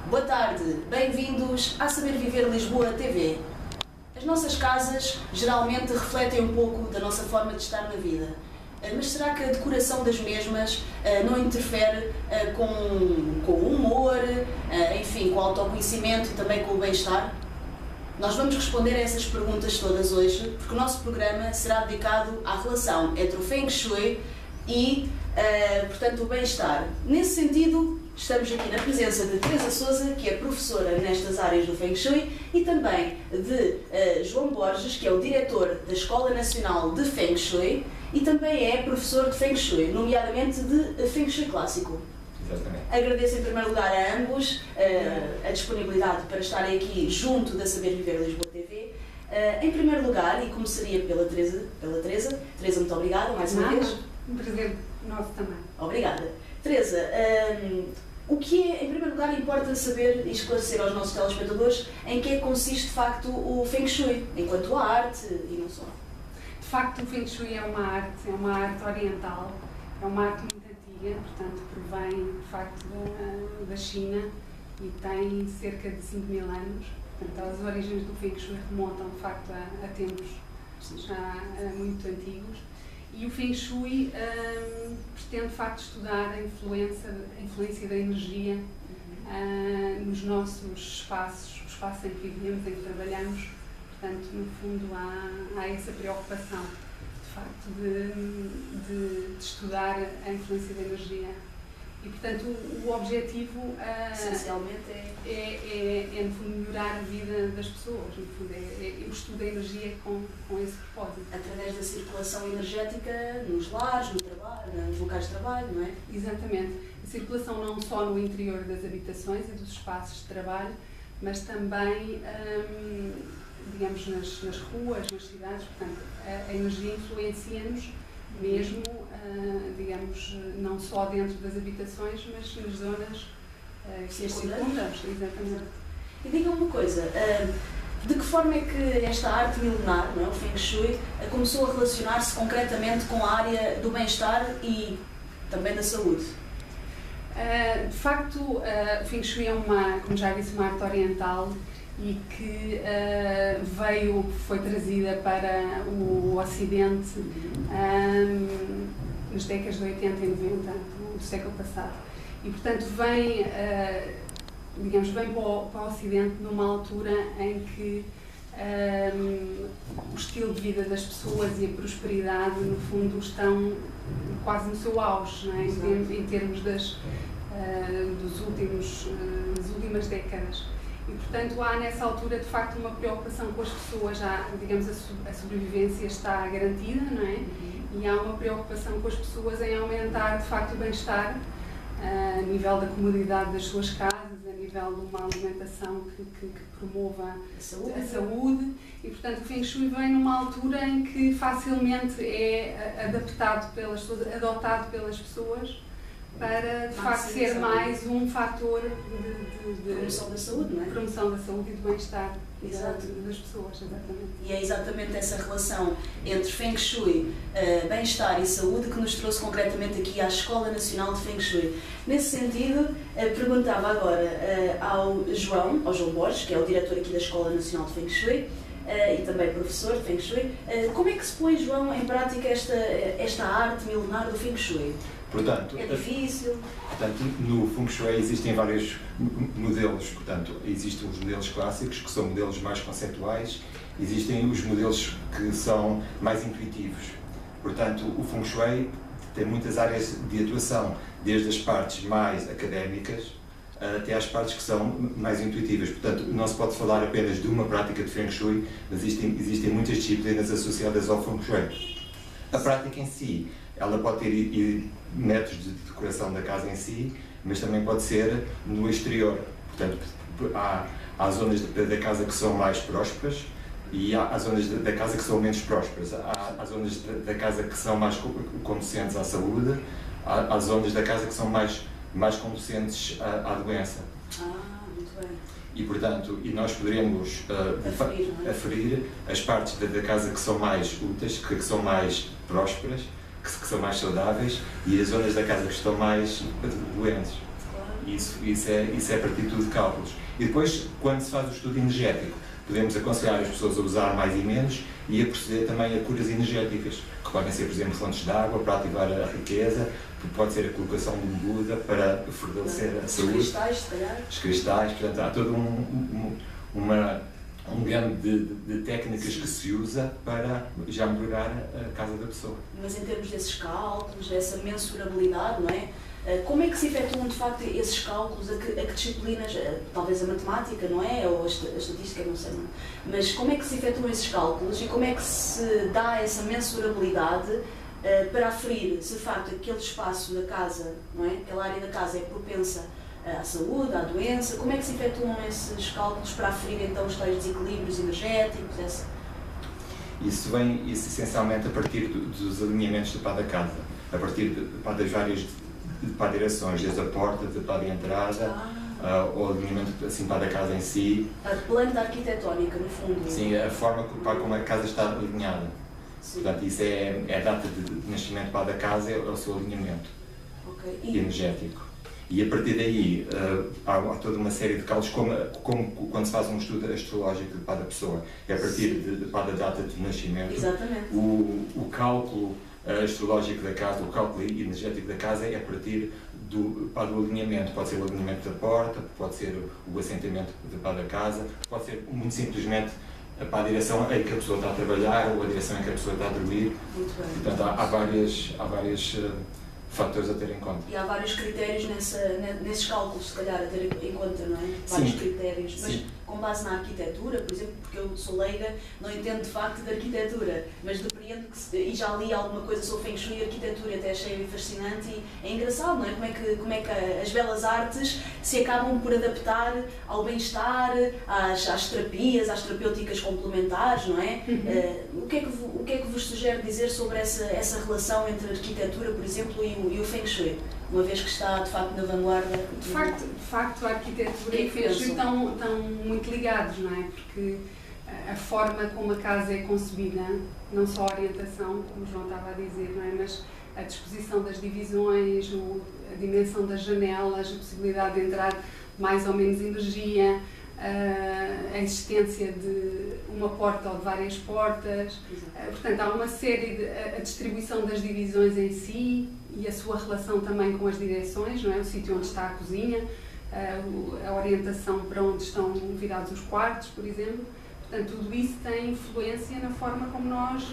Boa tarde, bem-vindos à Saber Viver Lisboa TV. As nossas casas geralmente refletem um pouco da nossa forma de estar na vida. Mas será que a decoração das mesmas não interfere com o humor, enfim, com o autoconhecimento e também com o bem-estar? Nós vamos responder a essas perguntas todas hoje, porque o nosso programa será dedicado à relação entre o Feng Shui e, portanto, o bem-estar. Nesse sentido, estamos aqui na presença de Teresa Sousa, que é professora nestas áreas do Feng Shui, e também de João Borges, que é o diretor da Escola Nacional de Feng Shui e também é professor de Feng Shui, nomeadamente de Feng Shui clássico. Exatamente. Agradeço em primeiro lugar a ambos a disponibilidade para estarem aqui junto da Saber Viver Lisboa TV. Em primeiro lugar, e começaria pela Teresa. Teresa, muito obrigada mais uma vez. Um prazer nosso também. Obrigada. Teresa, o que é, em primeiro lugar, importa saber e esclarecer aos nossos telespectadores em que consiste de facto o Feng Shui, enquanto arte e não só? De facto, o Feng Shui é uma arte oriental, é uma arte muito antiga, portanto provém de facto da China e tem cerca de 5.000 anos. Portanto, as origens do Feng Shui remontam de facto a tempos já muito antigos. E o Feng Shui pretende de facto estudar a influência da energia nos nossos espaços, os espaços em que vivemos, em que trabalhamos. Portanto, no fundo, há essa preocupação, de facto, de estudar a influência da energia. E, portanto, o objetivo essencialmente é, no fundo, melhorar a vida das pessoas. No fundo, é o estudo da energia com esse propósito. Através da circulação energética nos lares, no trabalho, nos locais de trabalho, não é? Exatamente. A circulação não só no interior das habitações e dos espaços de trabalho, mas também digamos, nas ruas, nas cidades. Portanto, a energia influencia-nos mesmo, digamos, não só dentro das habitações, mas nas zonas que as circundam. Exatamente. E diga uma coisa, de que forma é que esta arte milenar, não é, o Feng Shui, começou a relacionar-se concretamente com a área do bem-estar e também da saúde? De facto, o Feng Shui é como já disse, uma arte oriental e que foi trazida para o Ocidente nas décadas de 80 e 90 do século passado. E, portanto, vem para o Ocidente numa altura em que o estilo de vida das pessoas e a prosperidade, no fundo, estão quase no seu auge, não é? Em termos das últimas décadas. E, portanto, há nessa altura, de facto, uma preocupação com as pessoas, digamos, a sobrevivência está garantida, não é? E há uma preocupação com as pessoas em aumentar, de facto, o bem-estar a nível da comodidade das suas casas, a nível de uma alimentação que promova a saúde. E, portanto, o Feng Shui vem numa altura em que facilmente é adaptado pelas pessoas, adotado pelas pessoas, para, de facto, ser mais um fator de promoção da saúde, não é? Promoção da saúde e do bem-estar das pessoas, exatamente. E é exatamente essa relação entre Feng Shui, bem-estar e saúde que nos trouxe concretamente aqui à Escola Nacional de Feng Shui. Nesse sentido, perguntava agora ao João Borges, que é o diretor aqui da Escola Nacional de Feng Shui, e também professor de Feng Shui, como é que se põe, João, em prática esta arte milenar do Feng Shui? Portanto, é difícil? Portanto, no Feng Shui existem vários modelos. Portanto, existem os modelos clássicos, que são modelos mais conceituais, existem os modelos que são mais intuitivos. Portanto, o Feng Shui tem muitas áreas de atuação, desde as partes mais académicas até às partes que são mais intuitivas. Portanto, não se pode falar apenas de uma prática de Feng Shui, mas existem muitas disciplinas associadas ao Feng Shui. A prática em si, ela pode ter métodos de decoração da casa em si, mas também pode ser no exterior. Portanto, há zonas da casa que são mais prósperas e há zonas da casa que são menos prósperas. Há zonas da casa que são mais conducentes à saúde, há zonas da casa que são mais conducentes à doença. Muito bem. E, portanto, nós poderemos aferir as partes da casa que são mais úteis, que são mais prósperas, que são mais saudáveis, e as zonas da casa que estão mais doentes. Isso é a partir de tudo de cálculos. E depois, quando se faz o estudo energético, podemos aconselhar as pessoas a usar mais e menos e a proceder também a curas energéticas, que podem ser, por exemplo, fontes de água para ativar a riqueza, pode ser a colocação de um Buda para fortalecer a saúde. Os cristais, se calhar. Os cristais, portanto, há todo um grande de técnicas que se usa para já melhorar a casa da pessoa. Mas em termos desses cálculos, dessa mensurabilidade, não é? Como é que se efetuam de facto esses cálculos? A que disciplinas, talvez a matemática, não é? Ou a estatística, não sei, não é? Mas como é que se efetuam esses cálculos e como é que se dá essa mensurabilidade para aferir se de facto aquele espaço da casa, não é? Aquela área da casa é propensa à saúde, à doença? Como é que se efetuam esses cálculos para aferir então os tais desequilíbrios energéticos? Isso vem essencialmente a partir dos alinhamentos da casa, a partir das várias direções, desde a porta, para a entrada, o alinhamento assim, da casa em si. A planta arquitetónica, no fundo. Sim, a forma como a casa está alinhada. Sim. Portanto, isso é a data de nascimento da casa, é o seu alinhamento energético. E a partir daí há toda uma série de cálculos, como quando se faz um estudo astrológico da pessoa, é a partir da data de nascimento. Exatamente. O cálculo astrológico da casa, o cálculo energético da casa é a partir do alinhamento. Pode ser o alinhamento da porta, pode ser o assentamento da casa, pode ser muito simplesmente para a direção em que a pessoa está a trabalhar ou a direção em que a pessoa está a dormir. Muito bem. Portanto, há vários fatores a ter em conta. E há vários critérios nesses cálculos, se calhar, a ter em conta, não é? Vários critérios. Mas com base na arquitetura, por exemplo, porque eu sou leiga, não entendo de facto de arquitetura, mas depreendo e já li alguma coisa sobre Feng Shui e arquitetura, até achei fascinante e é engraçado, não é? Como é que as belas artes se acabam por adaptar ao bem-estar, às terapias, às terapêuticas complementares, não é? O que é que vos sugere dizer sobre essa relação entre a arquitetura, por exemplo, e o Feng Shui? Uma vez que está, de facto, na vanguarda. De facto, a arquitetura e o Feng Shui estão muito ligados, não é? Porque a forma como a casa é concebida, não só a orientação, como o João estava a dizer, não é? Mas a disposição das divisões, a dimensão das janelas, a possibilidade de entrar mais ou menos energia, a existência de uma porta ou de várias portas. Portanto, há uma série a distribuição das divisões em si e a sua relação também com as direções, não é? O sítio onde está a cozinha, a orientação para onde estão virados os quartos, por exemplo. Portanto, tudo isso tem influência na forma como nós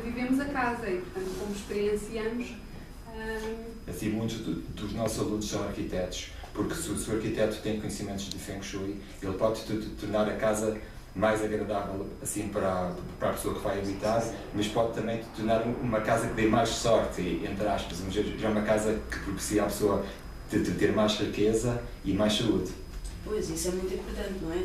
vivemos a casa e, portanto, como experienciamos. Assim, muitos dos nossos alunos são arquitetos, porque se o arquiteto tem conhecimentos de Feng Shui, ele pode tornar a casa mais agradável assim, para a pessoa que vai habitar, mas pode também tornar uma casa que dê mais sorte, entre aspas, já uma casa que propicia à pessoa de ter mais riqueza e mais saúde. Pois, isso é muito importante, não é?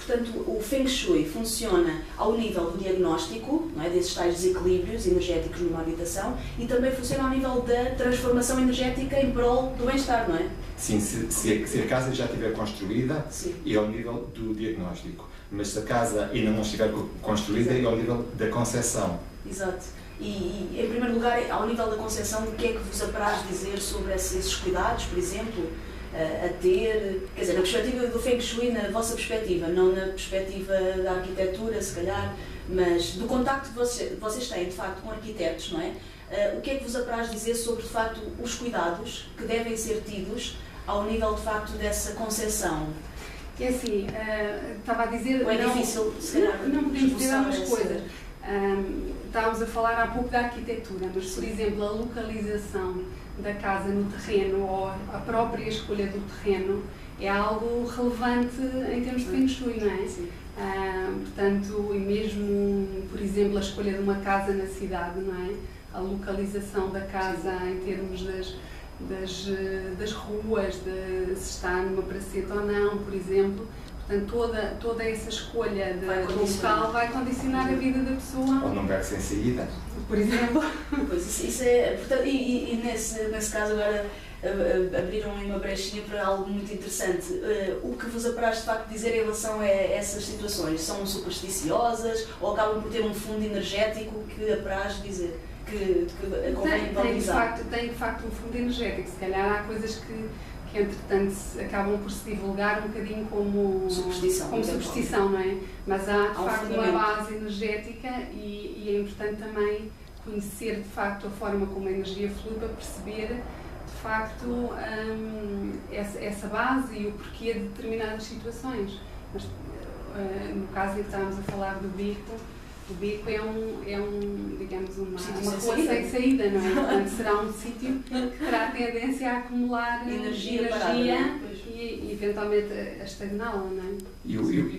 Portanto, o Feng Shui funciona ao nível do diagnóstico, não é? Desses tais desequilíbrios energéticos numa habitação, e também funciona ao nível da transformação energética em prol do bem-estar, não é? Sim, se a casa já estiver construída, é ao nível do diagnóstico, mas se a casa ainda não estiver construída, é ao nível da concepção. Exato. E em primeiro lugar, ao nível da concepção, o que é que vos apraz dizer sobre esses cuidados, por exemplo? A ter, quer dizer, na perspectiva do Feng Shui, na vossa perspectiva, não na perspectiva da arquitetura, se calhar, mas do contacto que vocês têm, de facto, com arquitetos, não é? O que é que vos apraz dizer sobre, de facto, os cuidados que devem ser tidos ao nível, de facto, dessa concepção? É assim, estava a dizer... Ou é difícil, se calhar, não podemos dizer algumas coisas. Estávamos a falar há pouco da arquitetura, mas, por exemplo, a localização da casa no terreno ou a própria escolha do terreno é algo relevante em termos de Feng Shui, não é? Sim. Portanto, e mesmo, por exemplo, a escolha de uma casa na cidade, não é? A localização da casa em termos das ruas, de se está numa praceta ou não, por exemplo. Portanto, toda essa escolha do local vai condicionar a vida da pessoa. Ou num beco sem saída. Por exemplo. Pois, isso é, portanto, e nesse caso agora abriram uma brechinha para algo muito interessante. O que vos apraz de facto dizer em relação a essas situações? São supersticiosas ou acabam por ter um fundo energético que apraz dizer? Que que convém valorizar? Tem de facto um fundo energético. Se calhar há coisas que entretanto acabam por se divulgar um bocadinho como superstição, não é? Mas há de facto uma base energética e é importante também conhecer de facto a forma como a energia flui para perceber de facto essa base e o porquê de determinadas situações. Mas, no caso em que estávamos a falar do bico, o bico é digamos, uma rua sem saída, não é? Portanto, será um sítio que terá tendência a acumular energia e eventualmente a estagná-la, não é?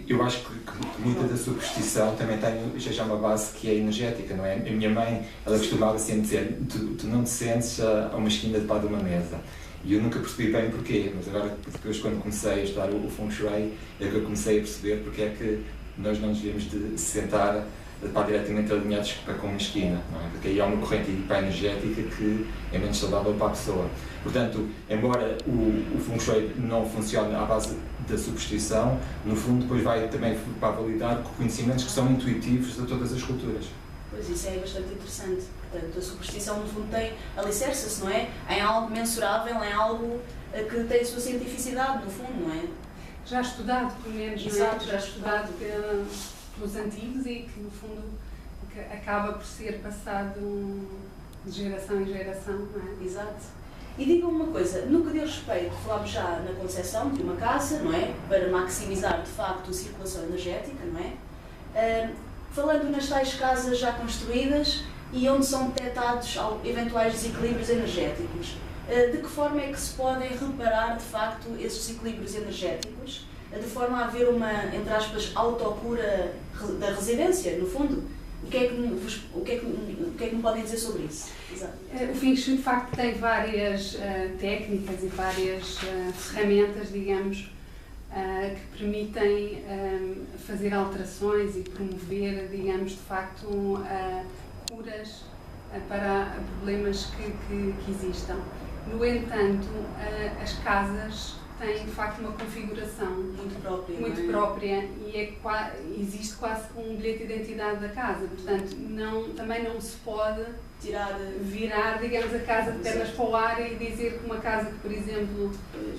Eu acho que muita da superstição também tem já uma base que é energética, não é? A minha mãe, ela costumava sempre dizer, tu não te sentes a uma esquina de pá de uma mesa. E eu nunca percebi bem porquê, mas agora, depois, quando comecei a estudar o Feng Shui, é que eu comecei a perceber porque é que nós não nos devemos de sentar diretamente alinhados com uma esquina, não é? Porque aí há uma corrente energética que é menos saudável para a pessoa. Portanto, embora o Feng Shui não funcione à base da superstição, no fundo depois vai também para validar com conhecimentos que são intuitivos de todas as culturas. Pois, isso é bastante interessante. Portanto, a superstição, no fundo, alicerça-se, não é? Em algo mensurável, em algo que tem a sua cientificidade, no fundo, não é? Já estudado, pelo menos, exato, já estudado pelos antigos e que, no fundo, que acaba por ser passado de geração em geração, não é? Exato. E diga-me uma coisa, no que diz respeito, falámos já na concepção de uma casa, não é? Para maximizar, de facto, a circulação energética, não é? Falando nas tais casas já construídas e onde são detectados eventuais desequilíbrios energéticos, de que forma é que se podem reparar, de facto, esses desequilíbrios energéticos, de forma a haver uma, entre aspas, autocura da residência, no fundo? O que é que me podem dizer sobre isso? Exato. O Feng Shui, de facto, tem várias técnicas e várias ferramentas, digamos, que permitem fazer alterações e promover, digamos, de facto, curas para problemas que existam. No entanto, as casas têm, de facto, uma configuração muito própria e existe quase um bilhete de identidade da casa. Portanto, também não se pode virar, digamos, a casa de pernas para o ar e dizer que uma casa que, por exemplo,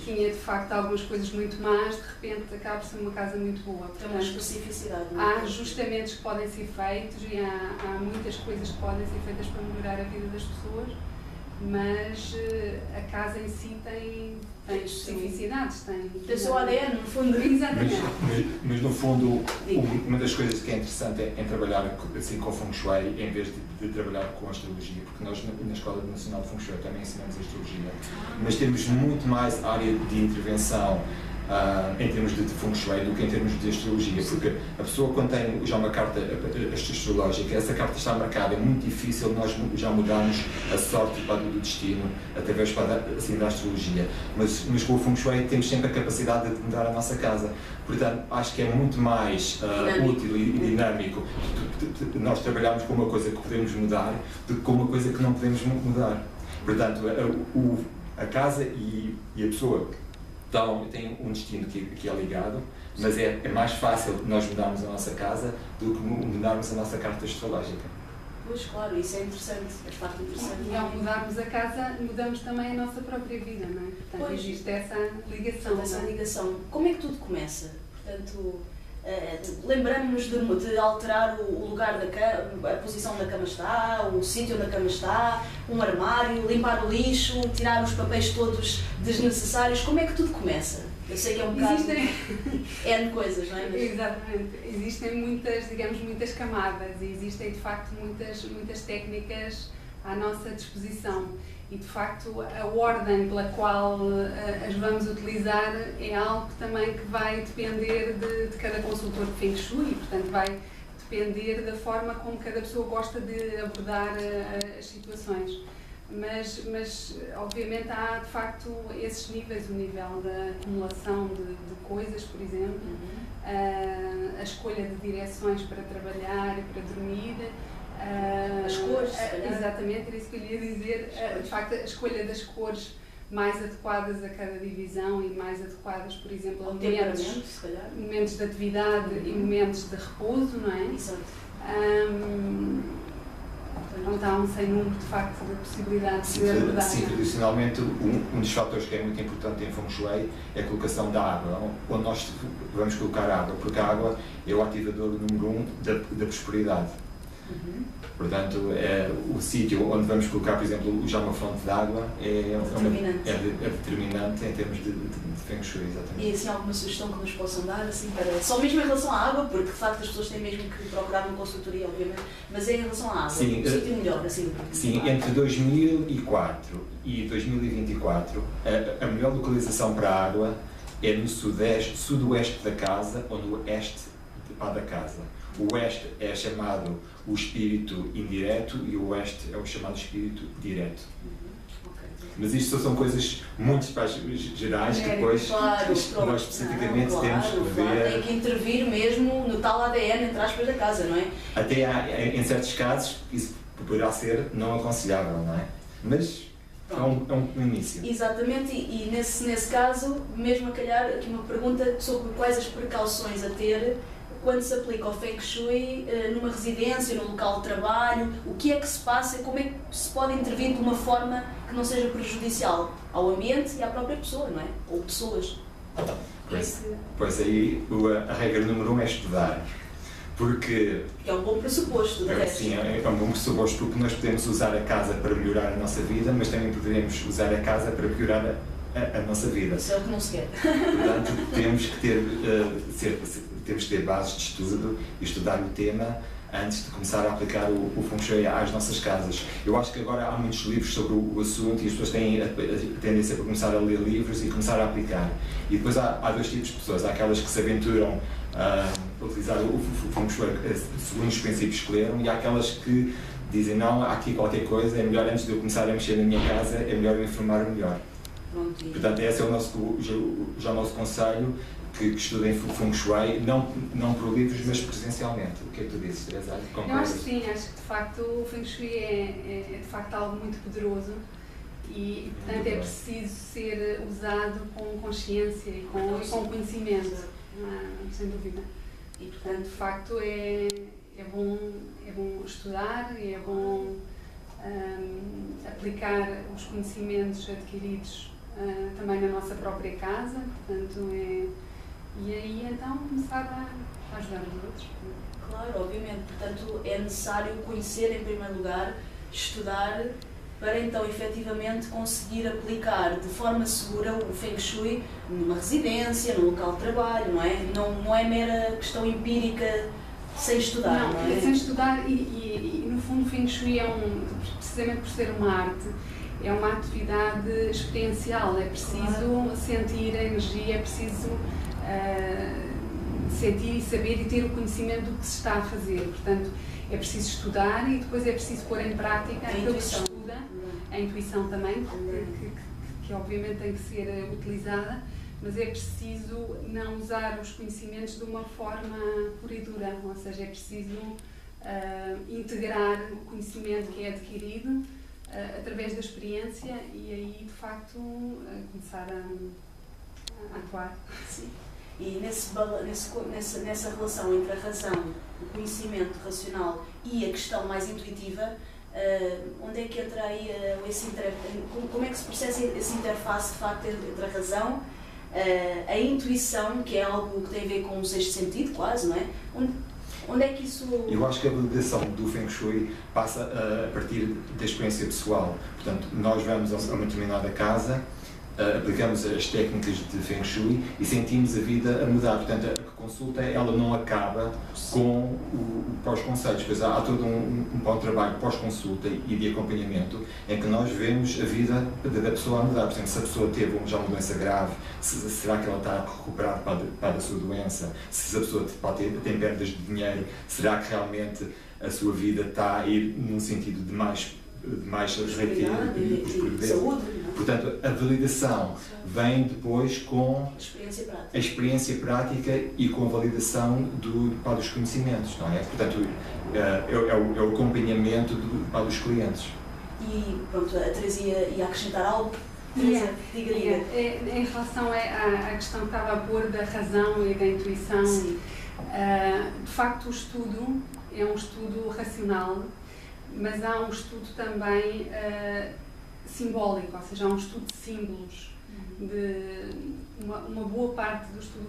tinha de facto algumas coisas muito más, de repente acaba por ser uma casa muito boa. Tem uma especificidade. Há ajustamentos que podem ser feitos e há muitas coisas que podem ser feitas para melhorar a vida das pessoas, mas a casa em si tem especificidades, tem o seu ADN, no fundo. Exatamente. Mas no fundo, uma das coisas que é interessante é trabalhar assim com o Feng Shui em vez de trabalhar com a astrologia, porque nós na Escola Nacional de Feng Shui também ensinamos a astrologia, mas temos muito mais área de intervenção em termos de Feng Shui do que em termos de astrologia, porque a pessoa quando tem já uma carta astrológica, essa carta está marcada, é muito difícil nós já mudarmos a sorte do destino através da astrologia, mas com o Feng Shui temos sempre a capacidade de mudar a nossa casa, portanto acho que é muito mais útil e dinâmico nós trabalharmos com uma coisa que podemos mudar do que com uma coisa que não podemos mudar. Portanto, a casa e a pessoa tem um destino que é ligado, mas é mais fácil nós mudarmos a nossa casa do que mudarmos a nossa carta astrológica. Pois, claro, isso é interessante, é de facto interessante. E ao mudarmos a casa, mudamos também a nossa própria vida, não é? Portanto, existe essa ligação. Como é que tudo começa? Portanto, lembramos-nos de alterar o lugar da cama, a posição onde a cama está, o sítio onde a cama está, um armário, limpar o lixo, tirar os papéis todos desnecessários. Como é que tudo começa? Eu sei que é um bocado... N coisas, não é? Mas... Exatamente. Existem muitas camadas e existem, de facto, muitas técnicas à nossa disposição. E, de facto, a ordem pela qual as vamos utilizar é algo também que vai depender de cada consultor de Feng Shui, e, portanto, vai depender da forma como cada pessoa gosta de abordar as situações. Mas obviamente, há, de facto, esses níveis, o nível da acumulação de coisas, por exemplo, a escolha de direções para trabalhar e para dormir, as cores, exatamente, era isso que eu ia dizer, de facto, a escolha das cores mais adequadas a cada divisão e mais adequadas, por exemplo, a momentos de atividade e momentos de repouso, não é? Exato. Então está um sem número, de facto, de possibilidades Sim, de abordagem. sim, tradicionalmente, um dos fatores que é muito importante em Feng Shui é a colocação da água, onde nós vamos colocar água, porque a água é o ativador número 1 da prosperidade. Portanto, é o sítio onde vamos colocar, por exemplo, já uma fonte de água é determinante em termos de Feng Shui, exatamente. E assim, alguma sugestão que nos possam dar, assim, só mesmo em relação à água, porque de facto as pessoas têm mesmo que procurar uma consultoria, obviamente, mas é em relação à água, sim, um sítio melhor, assim. Sim, entre 2004 e 2024, a melhor localização para a água é no sudoeste da casa ou no oeste da casa. O oeste é chamado o espírito indireto e o oeste é o chamado espírito direto. Mas isto são coisas muito gerais que depois nós especificamente temos que ver. Tem que intervir mesmo no tal ADN, entre aspas, da casa, não é? Até em certos casos isso poderá ser não aconselhável, não é? Mas é um início. Exatamente, e nesse caso, mesmo a calhar, aqui uma pergunta sobre quais as precauções a ter quando se aplica o Feng Shui numa residência, num local de trabalho, o que é que se passa, como é que se pode intervir de uma forma que não seja prejudicial ao ambiente e à própria pessoa, não é? Ou pessoas. Pois aí a regra número 1 é estudar. Porque é um bom pressuposto, de resto. Sim, é um bom pressuposto porque nós podemos usar a casa para melhorar a nossa vida, mas também poderemos usar a casa para piorar a nossa vida. Isso é o que não se quer. Portanto, temos que ter bases de estudo e estudar o tema antes de começar a aplicar o Feng Shui às nossas casas. Eu acho que agora há muitos livros sobre o assunto e as pessoas têm a tendência para começar a ler livros e começar a aplicar. E depois há dois tipos de pessoas. Há aquelas que se aventuram a utilizar o Feng Shui segundo os princípios que leram e há aquelas que dizem não, há aqui qualquer coisa, é melhor antes de eu começar a mexer na minha casa, é melhor eu informar melhor. Portanto, esse é o nosso conselho, que estudem Feng Shui, não por livros, mas presencialmente. O que é que tu dizes, Teresa? Eu acho que sim, acho que de facto o Feng Shui é de facto algo muito poderoso e portanto é preciso ser usado com consciência e com conhecimento, sem dúvida. E portanto, de facto, é bom estudar e é bom aplicar os conhecimentos adquiridos também na nossa própria casa, portanto e aí então começar a ajudar os outros. Claro, obviamente, portanto é necessário conhecer em primeiro lugar, estudar, para então efetivamente conseguir aplicar de forma segura o Feng Shui numa residência, num local de trabalho, não é? Não é mera questão empírica sem estudar, não é? Sem estudar e no fundo o Feng Shui precisamente por ser uma arte, é uma atividade experiencial, é preciso sentir a energia, é preciso sentir e saber e ter o conhecimento do que se está a fazer. Portanto, é preciso estudar e depois é preciso pôr em prática aquilo que se estuda, a intuição também, que obviamente tem que ser utilizada, mas é preciso não usar os conhecimentos de uma forma pura e dura, ou seja, é preciso integrar o conhecimento que é adquirido através da experiência e aí, de facto, começar a atuar. Sim. E nessa relação entre a razão, o conhecimento racional e a questão mais intuitiva, onde é que entra aí como é que se processa essa interface, de facto, entre a razão, a intuição, que é algo que tem a ver com o sexto sentido, quase, não é? Onde é que isso... Eu acho que a validação do Feng Shui passa a partir da experiência pessoal. Portanto, nós vamos a uma determinada casa, aplicamos as técnicas de Feng Shui e sentimos a vida a mudar. Portanto, a consulta ela não acaba com o pós-conselhos, pois há todo um bom trabalho pós-consulta e de acompanhamento em que nós vemos a vida da pessoa a mudar. Portanto, se a pessoa teve já uma doença grave, será que ela está a recuperar para a sua doença? Se a pessoa tem perdas de dinheiro, será que realmente a sua vida está a ir num sentido de mais riqueza e saúde? Portanto, a validação vem depois com a experiência prática e com a validação dos conhecimentos, não é? Portanto, é o acompanhamento para os clientes. E pronto, a Teresa ia acrescentar algo? Teresa, diga. Em relação à questão que estava a pôr da razão e da intuição, de facto o estudo é um estudo racional mas há um estudo também simbólico, ou seja, há um estudo de símbolos. De uma boa parte do estudo